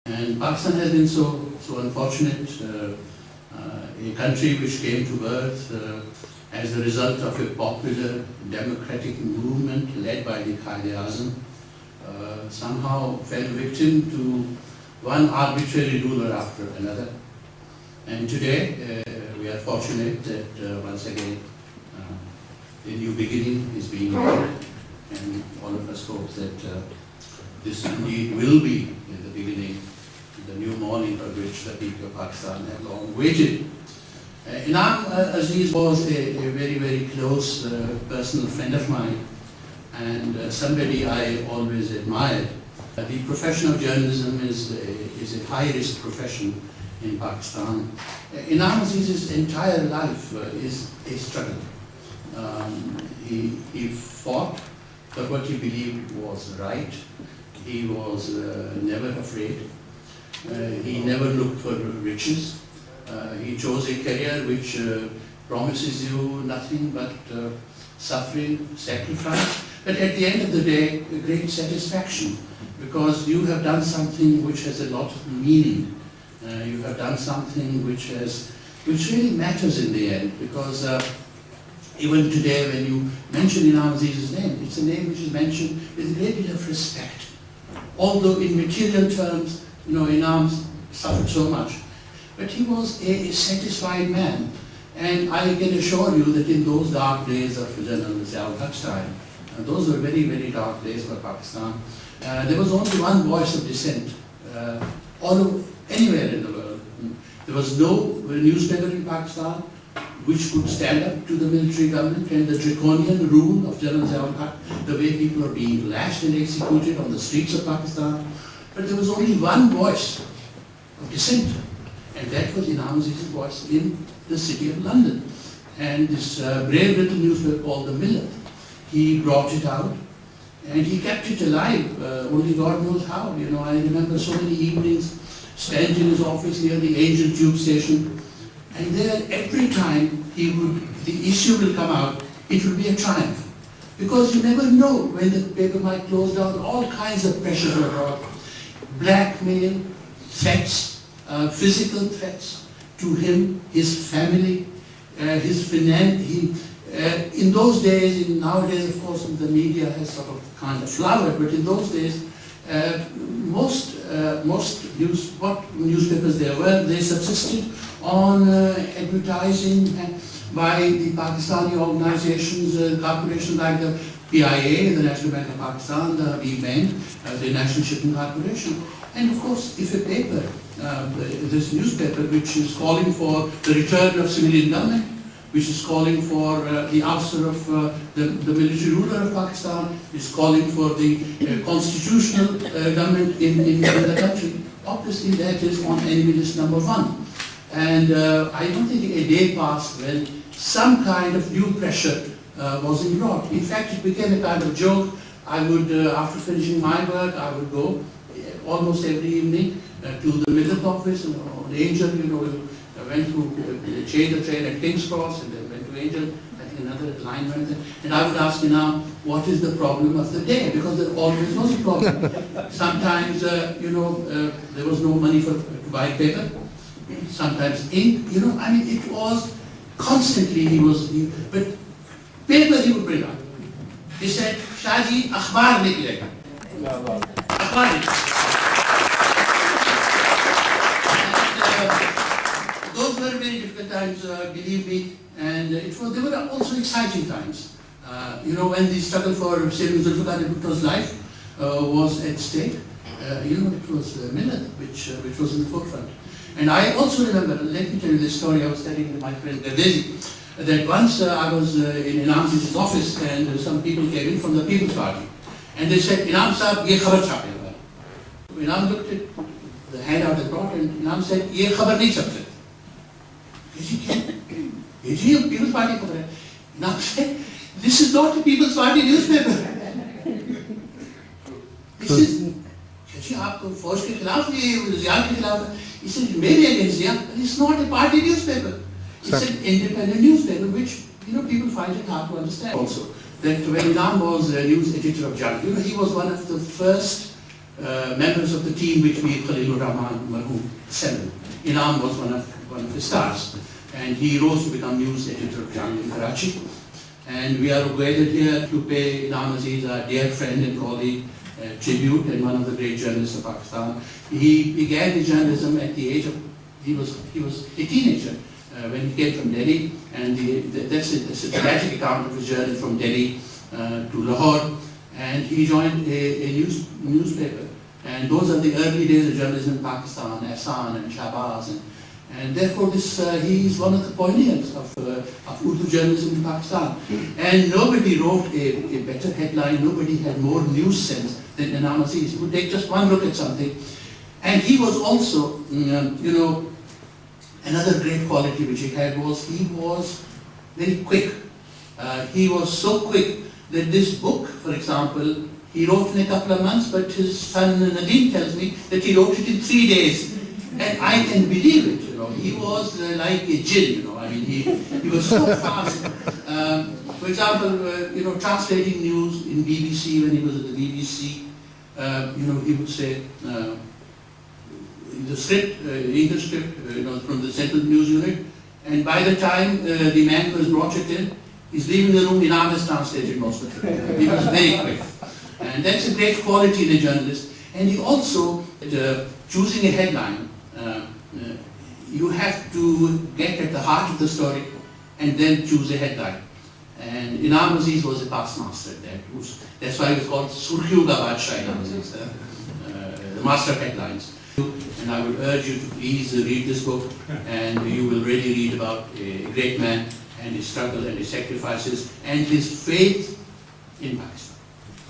And Pakistan has been so unfortunate, a country which came to birth as a result of a popular democratic movement led by the Khalid Hasan, somehow fell victim to one arbitrary ruler after another. And today we are fortunate that once again a new beginning is being made, and all of us hope that this indeed will be the beginning, the new morning for which the people of Pakistan have long waited. Inam Aziz was a very, very close personal friend of mine, and somebody I always admired. The profession of journalism is a high-risk profession in Pakistan. Inam Aziz's entire life is a struggle. He fought for what he believed was right. He was never afraid. He never looked for riches. He chose a career which promises you nothing but suffering, sacrifice, but at the end of the day, a great satisfaction, because you have done something which has a lot of meaning. You have done something which really matters in the end, because even today when you mention Inam Aziz's name, it's a name which is mentioned with a great deal of respect. Although in material terms, Inam suffered so much, but he was a satisfied man. And I can assure you that in those dark days of Genral Zia's time, those were very, very dark days for Pakistan, there was only one voice of dissent anywhere in the world. There was no newspaper in Pakistan which could stand up to the military government and the draconian rule of Genral Zia, the way people are being lashed and executed on the streets of Pakistan. But there was only one voice of dissent, and that was Inam Aziz's voice in the city of London. And this brave little newspaper called the Millat, he brought it out and he kept it alive, only God knows how. I remember so many evenings spent in his office near the Angel Tube station, and there every time the issue will come out, it will be a triumph. Because you never know when the paper might close down. All kinds of pressures were brought. Blackmail, threats, physical threats to him, his family, his finance. In those days, nowadays of course the media has sort of kind of flowered, but in those days most newspapers there were, they subsisted on advertising by the Pakistani organizations, corporations like the PIA, the National Bank of Pakistan, the BBank, the National Shipping Corporation. And of course, if a paper, this newspaper which is calling for the return of civilian government, which is calling for the ouster of the military ruler of Pakistan, is calling for the constitutional government in the country, obviously that is on enemy list number one. And I don't think a day passed when some kind of new pressure wasn't brought. In fact, it became a kind of joke. I would, after finishing my work, I would go almost every evening to the Millat office, on Angel, I went to change the train at King's Cross and then went to Angel, I think another line went there, and I would ask Inam, what is the problem of the day? Because there always was a problem. Sometimes, there was no money to buy paper, sometimes ink, it was constantly but paper he would bring up. He said, Shahji, akhbar niklega. Akhbar. Those were very difficult times, believe me, and they were also exciting times. When the struggle for saving Zulfikar Ali Bhutto's life was at stake, it was Millat which was in the forefront. And I also remember, let me tell you this story I was telling my friend Gardezi, that once I was in Inam Aziz's office and some people came in from the People's Party, and they said, Inam Sahab, ye khabar chapega. Inam looked at the handout they brought and Inam said, ye khabar nahi chapega. People's Party khabar hai. Inam said, this is not the People's Party newspaper. This is, aap fauj ke khilaf hai, Zia ke khilaf hai. He said, maybe against Zia, but it's not a party newspaper. It's an independent newspaper, which people find it hard to understand. Also, that when Inam was news editor of Jang, he was one of the first members of the team which made Khalid Hasan assembled. Inam was one of the stars, and he rose to become news editor of Jang Karachi. And we are gathered here to pay Inam Aziz, our dear friend and colleague, tribute, and one of the great journalists of Pakistan. He began his journalism at the age of, he was a teenager when he came from Delhi, and that's a tragic account of his journey from Delhi to Lahore, and he joined a newspaper. And those are the early days of journalism in Pakistan, Ahsan and Shahbaz, and therefore he is one of the pioneers of Urdu journalism in Pakistan. And nobody wrote a better headline, nobody had more news sense than Inam Aziz. He would take just one look at something. And he was also, another great quality which he had was he was very quick. He was so quick that this book, for example, he wrote in a couple of months, but his son Nadeem tells me that he wrote it in 3 days. And I can believe it, He was like a jinn, I mean, he was so fast. For example, translating news in BBC, when he was at the BBC, he would say, the script, English script, from the Central News Unit, and by the time the man who has brought it in, he's leaving the room, Inam has translated most of it. He was very quick. And that's a great quality in a journalist. And he also, choosing a headline, you have to get at the heart of the story and then choose a headline. And Inam Aziz was a past master at that. That's why it was called Surkhiyo Ka Badshah Inam Aziz, the master of headlines. And I would urge you to please read this book, and you will really read about a great man and his struggle and his sacrifices and his faith in Pakistan.